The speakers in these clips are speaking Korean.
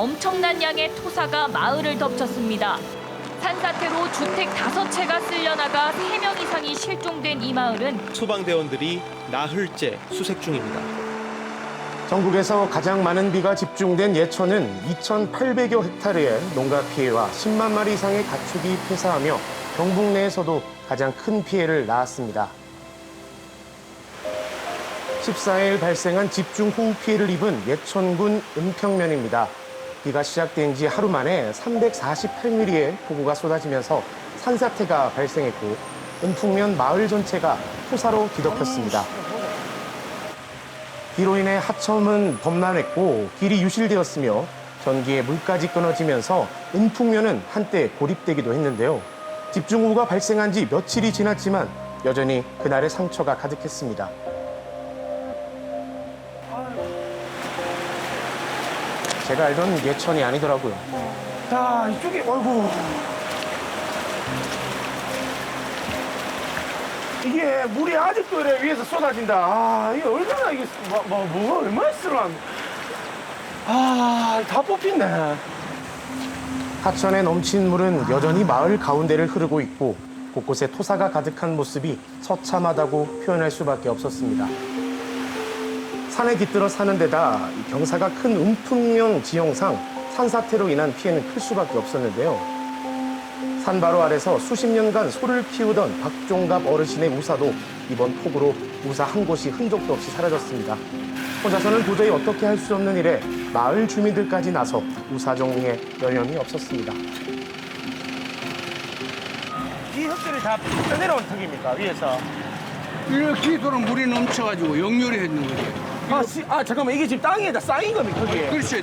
엄청난 양의 토사가 마을을 덮쳤습니다. 산사태로 주택 5채가 쓸려나가 3명 이상이 실종된 이 마을은 소방대원들이 나흘째 수색 중입니다. 전국에서 가장 많은 비가 집중된 예천은 2,800여 헥타르의 농가 피해와 10만 마리 이상의 가축이 폐사하며 경북 내에서도 가장 큰 피해를 낳았습니다. 14일 발생한 집중호우 피해를 입은 예천군 은평면입니다. 비가 시작된 지 하루 만에 348mm의 폭우가 쏟아지면서 산사태가 발생했고 은풍면 마을 전체가 토사로 뒤덮였습니다. 비로 인해 하천은 범람했고 길이 유실되었으며 전기에 물까지 끊어지면서 은풍면은 한때 고립되기도 했는데요. 집중호우가 발생한 지 며칠이 지났지만 여전히 그날의 상처가 가득했습니다. 제가 알던 예천이 아니더라고요. 자, 이쪽에, 어이구. 이게 물이 아직도 이래 위에서 쏟아진다. 아, 이게 얼마나, 이게, 뭐가 얼마나 쓸어놨 아, 다 뽑힌네. 하천에 넘친 물은 여전히 마을 가운데를 흐르고 있고 곳곳에 토사가 가득한 모습이 처참하다고 표현할 수밖에 없었습니다. 산에 깃들어 사는 데다 경사가 큰 은풍면 지형상 산사태로 인한 피해는 클 수밖에 없었는데요. 산 바로 아래서 수십 년간 소를 키우던 박종갑 어르신의 우사도 이번 폭우로 우사 한 곳이 흔적도 없이 사라졌습니다. 혼자서는 도저히 어떻게 할 수 없는 일에 마을 주민들까지 나서 우사 정리에 여념이 없었습니다. 이 흙들이 다 떠내려온 턱입니까, 위에서? 이렇게 돌아 물이 넘쳐가지고 역류를 했는 거지. 잠깐만, 이게 지금 땅에다 쌓인 겁니까, 그게? 글쎄,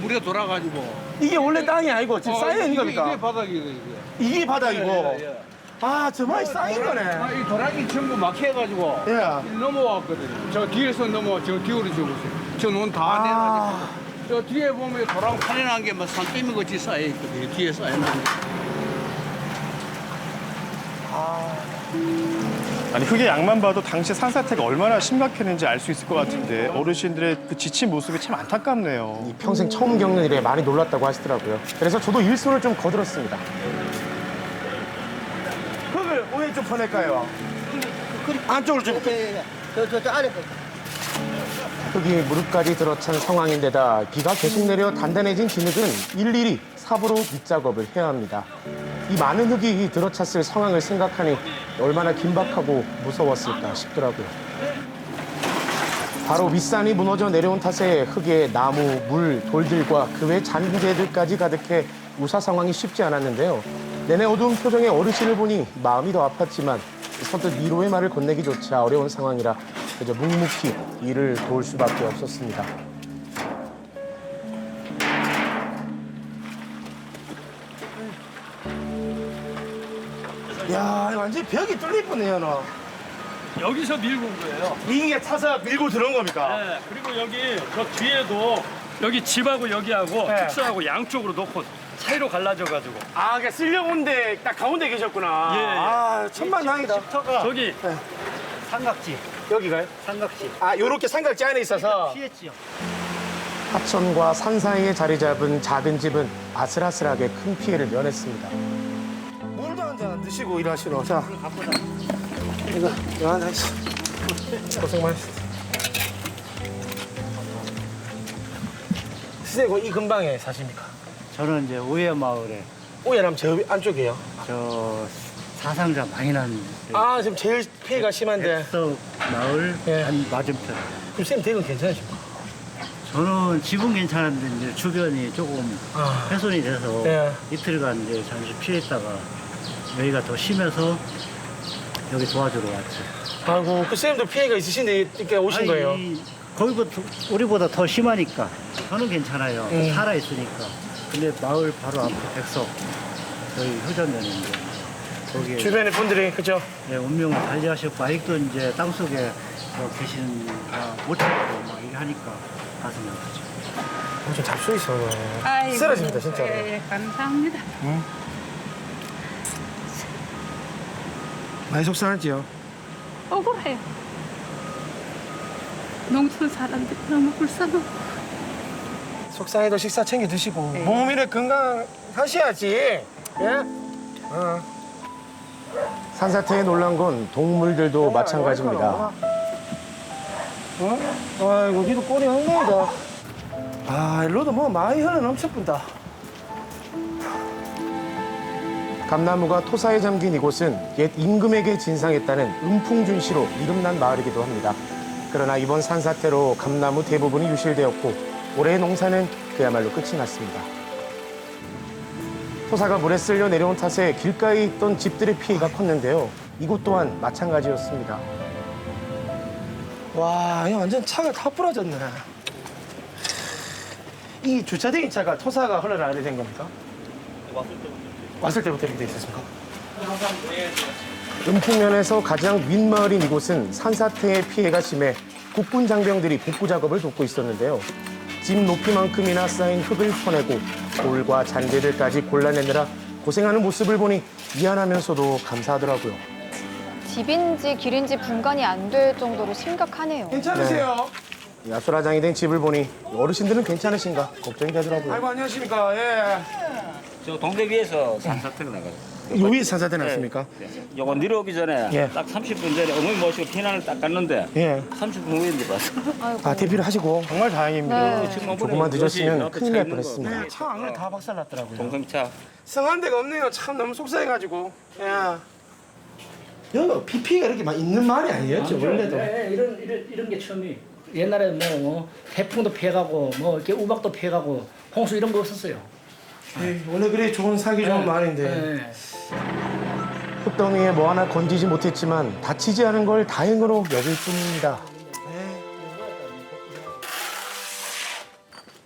물에 돌아가지고. 이게 원래 땅이 아니고 지금 쌓여 있는 겁니까? 이게 바닥이래, 이게. 이게 바닥이고. 예. 아, 저 많이 쌓인 거네. 이 도랑이 전부 막혀가지고. 예. 넘어왔거든. 저 뒤에서 넘어와, 저 뒤로 저 보세요. 저 논 다 내려가지고. 저 뒤에 보면 도랑 파내난 게 막 산더미 같이 쌓여있거든요. 뒤에 쌓여있는 게. 아니 흙의 양만 봐도 당시 산사태가 얼마나 심각했는지 알 수 있을 것 같은데 어르신들의 그 지친 모습이 참 안타깝네요. 평생 처음 겪는 일에 많이 놀랐다고 하시더라고요. 그래서 저도 일손을 좀 거들었습니다. 흙을 위에 좀 퍼낼까요? 안쪽으로 좀. 저 안에 흙이 무릎까지 들어찬 상황인데다 비가 계속 내려 단단해진 진흙은 일일이 삽으로 밑작업을 해야 합니다. 이 많은 흙이 들어찼을 상황을 생각하니 얼마나 긴박하고 무서웠을까 싶더라고요. 바로 윗산이 무너져 내려온 탓에 흙에 나무, 물, 돌들과 그 외 잔재들까지 가득해 우사 상황이 쉽지 않았는데요. 내내 어두운 표정의 어르신을 보니 마음이 더 아팠지만 선뜻 위로의 말을 건네기조차 어려운 상황이라 그저 묵묵히 일을 도울 수밖에 없었습니다. 야, 완전히 벽이 뚫릴 뻔해요, 너. 여기서 밀고 온 거예요. 이게 타서 밀고 들어온 겁니까? 네, 그리고 여기 저 뒤에도 여기 집하고 여기하고 네. 특수하고 양쪽으로 놓고 사이로 갈라져가지고 아, 그러니까 쓸려고 온데 딱 가운데 계셨구나. 예, 예. 아, 천만다행이다. 저기 삼각지, 여기가요? 삼각지. 아, 요렇게 삼각지 안에 있어서. 피했지요. 하천과 산 사이에 자리 잡은 작은 집은 아슬아슬하게 큰 피해를 면했습니다. 물도 한 잔 드시고 일하시러. 자, 이거 한잔 하시죠. 고생 많으셨습니다. 선생님, 이 근방에 사십니까? 저는 이제 오해 마을에 오야람 저 안쪽이에요. 저 사상자 많이 난 아, 지금 제일 피해가 심한데. 백석 마을 예. 한 맞은편. 그럼 쌤 댁은 괜찮으십니까? 저는 집은 괜찮은데 이제 주변이 조금 아. 훼손이 돼서 예. 이틀간 이제 잠시 피했다가 여기가 더 심해서 여기 도와주러 왔죠. 아이고, 그 쌤도 피해가 있으신데 이렇게 오신 거예요? 아니, 거기보다 우리보다 더 심하니까 저는 괜찮아요. 살아 있으니까. 근데 마을 바로 앞에 백석 저희 효전면인데 거기에 주변의 분들이, 그죠? 네, 운명을 달리하셨고 아직도 이제 땅 속에 계시는 못 찾고 막 이렇게 하니까 가슴이 아프죠. 엄청 잡수 있어. 아이고, 쓰러집니다, 진짜로. 예, 감사합니다. 많이 속상하지요? 억울해요. 농촌 사람들 너무 불쌍하고. 속상해도 식사 챙겨 드시고 몸 이래 건강하셔야지. 예? 산사태에 놀란 건 동물들도 마찬가지입니다. 아이고, 니도 꼬리 엉망이다. 아, 일로도 뭐 많이 흘러 넘쳐뿐다. 감나무가 토사에 잠긴 이곳은 옛 임금에게 진상했다는 음풍준시로 이름난 마을이기도 합니다. 그러나 이번 산사태로 감나무 대부분이 유실되었고 올해의 농사는 그야말로 끝이 났습니다. 토사가 물에 쓸려 내려온 탓에 길가에 있던 집들의 피해가 컸는데요. 이곳 또한 마찬가지였습니다. 와, 이거 완전 차가 다 부러졌네. 이 주차된 차가 토사가 흘러나오게 된 겁니까? 왔을 때부터 이렇게 돼 있었습니까? 음풍면에서 가장 윗마을인 이곳은 산사태의 피해가 심해 국군 장병들이 복구 작업을 돕고 있었는데요. 집 높이만큼이나 쌓인 흙을 퍼내고 돌과 잔재들까지 골라내느라 고생하는 모습을 보니 미안하면서도 감사하더라고요. 집인지 길인지 분간이 안 될 정도로 심각하네요. 괜찮으세요? 야수라장이 된 집을 보니 어르신들은 괜찮으신가 걱정이 되더라고요. 아이고, 안녕하십니까. 예. 저 동네 위에서 산사태가 나가요. 요 위에 산사태 났습니까? 요거 내려오기 전에 예. 딱 30분 전에 어머니 모시고 피난을 딱 갔는데 예. 30분 후에 이제 봤어. 아, 대피를 하시고 정말 다행입니다. 네. 조금만 늦었으면 큰일 날 뻔했습니다. 차 안을 다 박살났더라고요. 동성차. 성한 데가 없네요. 참 너무 속상해가지고. 예. 여기 PP가 이렇게 막 있는 말이 아니었죠, 원래도. 네, 이런 게 처음이. 옛날에 뭐 태풍도 피해가고 뭐 이렇게 우박도 피해가고 홍수 이런 거 없었어요. 에이, 원래 그래 좋은 살기 좋은 말인데. 네. 흙덩이에 뭐 하나 건지지 못했지만 다치지 않은 걸 다행으로 여길 뿐입니다.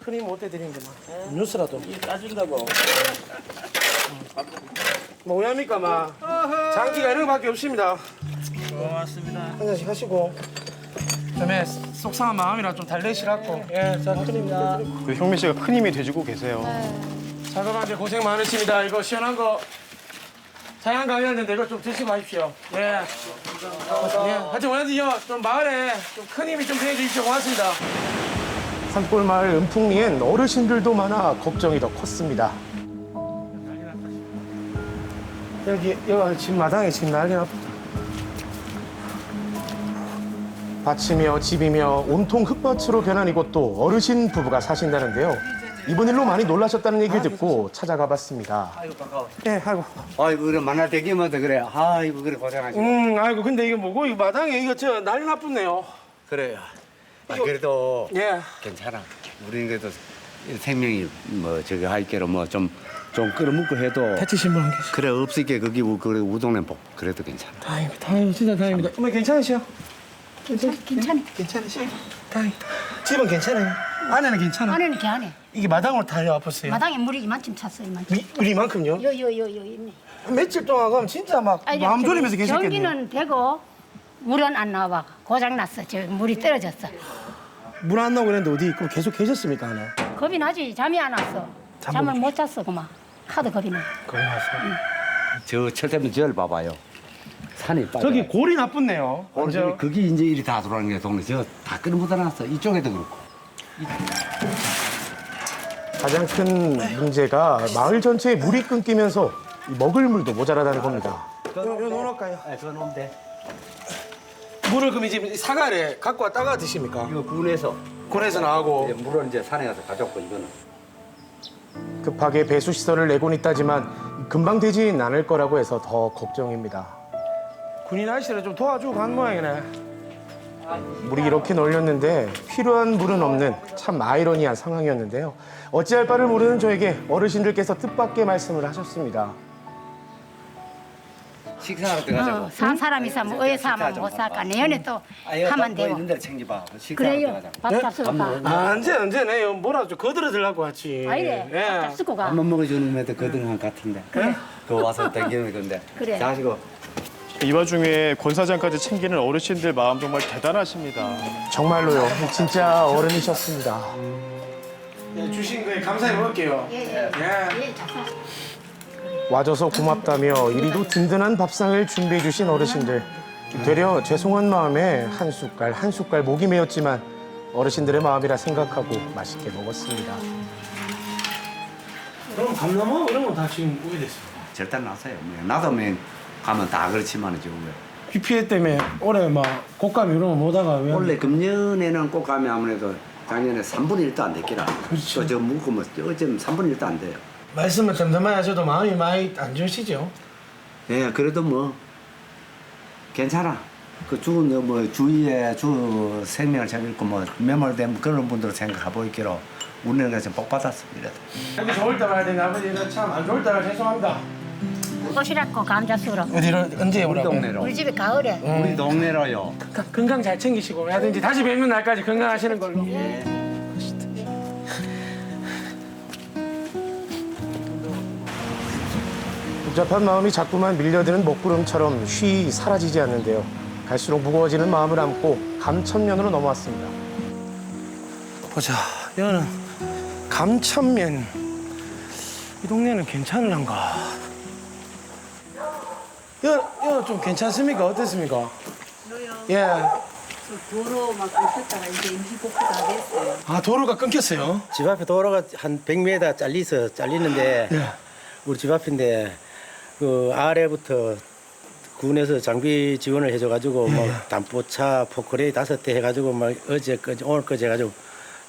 큰 힘 못 해드린 거만. 음료수라도. 따준다고. 뭐 오야입니까, 막. 장기가 이런 거밖에 없습니다. 고맙습니다. 한 잔씩 하시고. 그다음에 속상한 마음이라 좀 달래시라고. 예, 자, 큰 힘입니다. 그 형민 씨가 큰 힘이 돼주고 계세요. 작업하는데 고생 많으십니다. 이거 시원한 거 자양 강의하는데 이거 좀 드시고 가십시오. 예. 예. 하여튼 오야지요. 좀 마을에 좀 큰 힘이 좀 되어주십시오. 고맙습니다. 산골마을 음풍리엔 어르신들도 많아 걱정이 더 컸습니다. 여기 집 마당에 지금 난리 났다. 밭이며 집이며 온통 흙밭으로 변한 이곳도 어르신 부부가 사신다는데요. 이번 일로 많이 놀라셨다는 얘기를 듣고 찾아가 봤습니다. 아이고 반가워. 예, 아이고. 아이고 그래 만날 때기마다 그래. 아이고 그래 고생하시고. 아이고 근데 이거 뭐고 이 마당에 이거 저 난리 나쁘네요. 그래요. 아, 그래도 예. 괜찮아. 우리는 그래도 생명이 뭐 저기 할게로 뭐 좀 끌어먹고 해도 다치신 분 안 계시. 그래 없을게 거기 그래 우동네 복 그래도 괜찮아. 다행이다, 진짜 다행입니다. 어머니 괜찮으시요? 괜찮아. 괜찮으시요? 다행이다. 집은 괜찮아요. 안에는 괜찮아. 안에는 개안해. 이게 마당으로 달려 아팠어요. 마당에 물이 이만큼 찼어, 이만큼. 우리만큼요? 요 있네. 며칠 동안 그럼 진짜 막 아니, 마음 저기 졸이면서 계셨겠네요. 전기는 되고 물은 안 나와. 고장 났어. 저 물이 떨어졌어. 물 안 나오고 그랬는데 어디 그럼 계속 계셨습니까 안에? 겁이 나지. 잠이 안 왔어. 잠을 못 잤어, 그만. 하도 겁이 나. 거기 와서. 저 철새면 절 봐봐요. 산이 빠져. 저기 골이 나쁘네요. 오늘 그게 이제 일이 다 돌아가는 게 동네 저 다 끊어보다 놨어. 이쪽에도 그렇고. 가장 큰 문제가 마을 전체에 물이 끊기면서 먹을 물도 모자라다는 겁니다. 요 넣어놓을까요? 네, 그거 놓으면 돼. 물을 그럼 이제 사가래 갖고 왔다가 드십니까? 이거 군에서 군에서 나가고. 이제 물은 이제 산에 가서 가져왔고 이거는. 급하게 배수 시설을 내곤 있다지만 금방 되진 않을 거라고 해서 더 걱정입니다. 군인 아저씨를 좀 도와주고 간 모양이네. 물이 이렇게 널렸는데 필요한 물은 없는 참 아이러니한 상황이었는데요. 어찌할 바를 모르는 저에게 어르신들께서 뜻밖의 말씀을 하셨습니다. 식사하러 들어가자고. 산 사람 있으면 어디서 하면 못 살까. 내년에 또 하면 되고. 있는 데를 챙겨봐. 식사하러 그래요. 들어가자고. 밥 잡수고 가. 언제 뭐라 좀 거들어 들라고 하지. 아이래. 밥 잡수고 가. 밥만 먹어주는 애들 거등한 같은데. 그래. 그거 와서 땡기는 건데. 그래. 자시고. 이 와중에 권 사장까지 챙기는 어르신들 마음 정말 대단하십니다. 정말로요. 진짜 어른이셨습니다. 예, 주신 거에 감사히 먹을게요. 예, 잡사. 와줘서 고맙다며 이리도 든든한 밥상을 준비해 주신 어르신들. 되려 죄송한 마음에 한 숟갈 한 숟갈 목이 메었지만 어르신들의 마음이라 생각하고 맛있게 먹었습니다. 그럼 감나무 이런 건 다 지금 우회됐어요. 절대 나서요. 놔두면 가면 다 그렇지만 지금 비 피해 때문에 올해 막 곶감 이런 거 못하가 왜? 원래 금년에는 꽃감이 아무래도 작년에 3분의 1도 안 됐기라. 그렇죠. 저 묵고 뭐 어쩜 3분의 1도 안 돼요. 말씀을 덤덤하게 하셔도 마음이 많이 안 좋으시죠? 예, 그래도 뭐 괜찮아. 그 죽은 뭐 주위에 주 생명을 재밌고 뭐 매몰된 그런 분들 생각하고 있기로 우리는 그래서 복 받았습니다. 근데 좋을 때 봐야 되는데 아버지는 참 안 좋을 때라 죄송합니다. 꽃이라고 감자 수로. 어디로 언제 우리 오라고? 동네로. 우리 집에 가을에. 우리 동네로요. 건강 잘 챙기시고 하든지 다시 뵙는 날까지 건강하시는 걸로. 복잡한 마음이 자꾸만 밀려드는 먹구름처럼 쉬이 사라지지 않는데요. 갈수록 무거워지는 마음을 안고 감천면으로 넘어왔습니다. 보자, 여는 감천면. 이 동네는 괜찮을란가? 여 좀 괜찮습니까? 어떻습니까? 저요? 예. 도로 막 끊겼다가 이제 임시 복구 다 됐어요. 아, 도로가 끊겼어요? 집 앞에 도로가 한 100m 잘리는데 우리 집 앞인데 그 아래부터 군에서 장비 지원을 해줘가지고 뭐 담보차 포크레이 5대 해가지고 막 어제까지 오늘까지 해가지고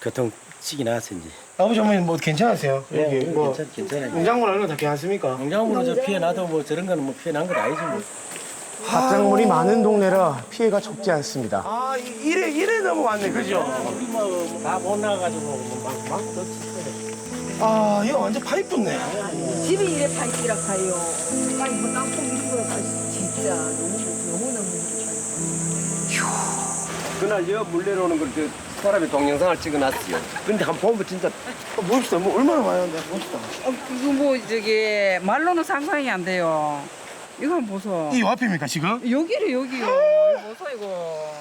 교통치기 나왔어 이제. 아버지 어머니 뭐 괜찮으세요? 네, 여기 뭐 괜찮아요. 농작물 이런 거 다 괜찮습니까? 농작물은 저 피해 나도 뭐 저런 거는 뭐 피해 난 건 아니지 뭐. 밭작물이 많은 동네라 피해가 적지 않습니다. 아, 이래 넘어왔네, 그죠? 다못 나가가지고 막 아, 이거 완전 파이프네. 집이 이래 파이기라 가요. 아니 뭐 땅콩 이런 거라 가 진짜 너무너무 그날 물 내려오는 걸 그 사람이 동영상을 찍어놨어요. 근데 한번 보면 진짜 봅시다. 뭐 얼마나 많이 한다. 봅시다. 이거 뭐 저기 말로는 상상이 안 돼요. 이거 한번 보소. 이 앞입니까 지금? 여기요. 이거 보소 이거.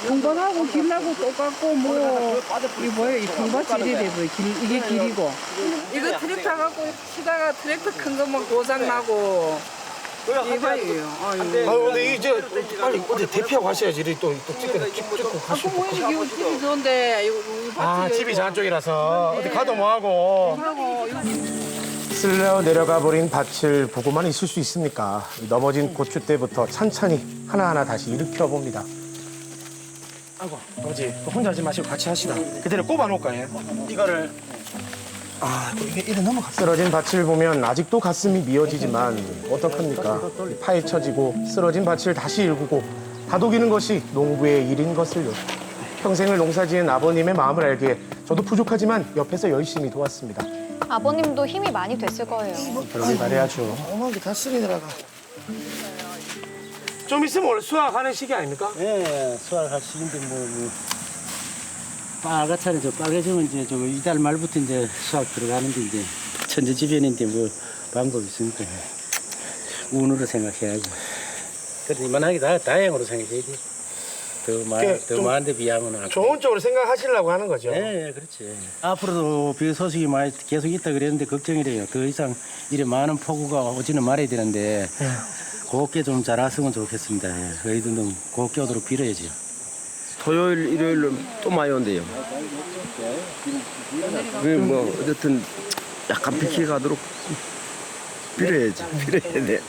공간하고 길하고 똑같고 뭐 이게 뭐예요? 이 공밭이 이래 뭐 이게 길이고 이거 트랙터 갖고 치다가 트랙터 큰 거만 고장 나고 이거예요. 아, 근데 이제 빨리 어디 대피하고 하셔야지. 이렇게 또 찍고 가시고. 뭐 이거 집이 좋은데 이거 아, 집이 저쪽이라서 어디 가도 뭐하고. 쓸려 내려가 버린 밭을 보고만 있을 수 있습니까? 넘어진 고추대부터 천천히 하나하나 다시 일으켜 봅니다. 아이고, 아버지 혼자 하지 마시고 같이 하시다. 그대로 꼽아놓을까요? 이거를. 아, 이게 이래 넘어갔어. 쓰러진 밭을 보면 아직도 가슴이 미어지지만 어떡합니까? 파헤쳐지고 쓰러진 밭을 다시 일구고 다독이는 것이 농부의 일인 것을요. 평생을 농사지은 아버님의 마음을 알기에 저도 부족하지만 옆에서 열심히 도왔습니다. 아버님도 힘이 많이 됐을 거예요. 그러길 바라야죠. 어머니 다 쓰리 들어가. 좀 있으면 원래 수확하는 시기 아닙니까? 예, 수확할 시기인데 빨갛잖아요. 저 빨개지면 이제 저거 이달 말부터 이제 수확 들어가는데 이제 천재지변인데 뭐 방법이 있습니까? 운으로 생각해야지. 그래도 이만하게 다행으로 생각해야지. 더 많은데 비하면 좋은 쪽으로 생각하시려고 하는 거죠. 예, 그렇지. 앞으로도 비 소식이 많이 계속 있다 그랬는데 걱정이래요. 더 이상 이래 많은 폭우가 오지는 말아야 되는데 곱게 좀 자랐으면 좋겠습니다. 저희들도 곱게 오도록 빌어야죠. 토요일, 일요일로 또 많이 온대요. 뭐 어쨌든 약간 비켜가도록 빌어야지. 빌어야 돼.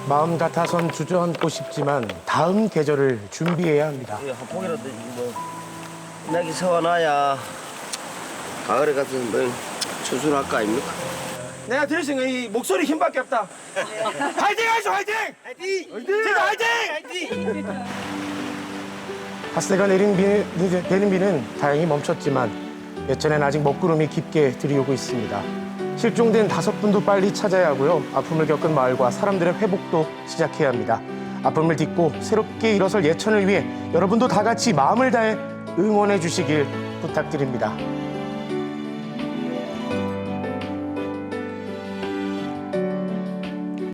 마음 같아선 주저앉고 싶지만 다음 계절을 준비해야 합니다. 한 포기라도 뭐 낙이 세워놔야 가을에 가서 뭐 추수할 거 아닙니까? 내가 들을 생각 이 목소리 힘밖에 없다. 화이팅 하시죠, 화이팅! 화이팅! 진짜 화이팅! 핫새가 내리는 비는 다행히 멈췄지만 예천엔 아직 먹구름이 깊게 들이오고 있습니다. 실종된 5분도 빨리 찾아야 하고요. 아픔을 겪은 마을과 사람들의 회복도 시작해야 합니다. 아픔을 딛고 새롭게 일어설 예천을 위해 여러분도 다 같이 마음을 다해 응원해 주시길 부탁드립니다.